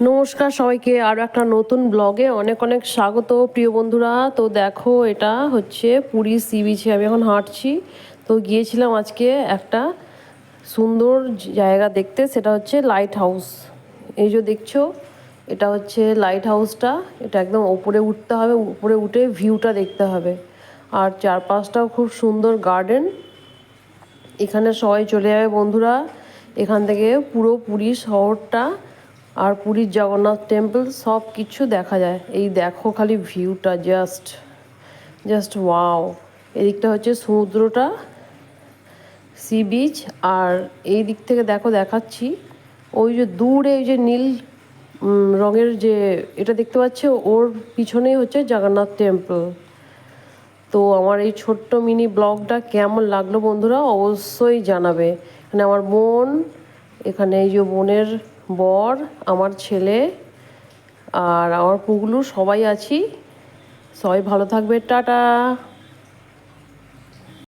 নমস্কার সবাইকে, আরও একটা নতুন ব্লগে অনেক অনেক স্বাগত প্রিয় বন্ধুরা। তো দেখো, এটা হচ্ছে পুরী সি বিচে আমি এখন হাঁটছি। তো গিয়েছিলাম আজকে একটা সুন্দর জায়গা দেখতে, সেটা হচ্ছে লাইট হাউস। এই যে দেখছো, এটা হচ্ছে লাইট হাউসটা। এটা একদম ওপরে উঠতে হবে, উপরে উঠে ভিউটা দেখতে হবে। আর চারপাশটাও খুব সুন্দর গার্ডেন। এখানে সবাই চলে যাবে বন্ধুরা। এখান থেকে পুরো পুরী শহরটা আর পুরীর জগন্নাথ টেম্পল সব কিছু দেখা যায়। এই দেখো খালি ভিউটা, জাস্ট জাস্ট ওয়াও। এদিকটা হচ্ছে সমুদ্রটা, সি বিচ। আর এই দিক থেকে দেখো দেখাচ্ছি, ওই যে দূরে ওই যে নীল রঙের যে এটা দেখতে পাচ্ছ, ওর পিছনেই হচ্ছে জগন্নাথ টেম্পল। তো আমার এই ছোট্ট মিনি ব্লগটা কেমন লাগলো বন্ধুরা অবশ্যই জানাবে। এখানে আমার বোন, এখানে এই যে বোনের বর, আমার ছেলে আর আমার পুগলু, সবাই আছি। সবাই ভালো থাকবে, টাটা।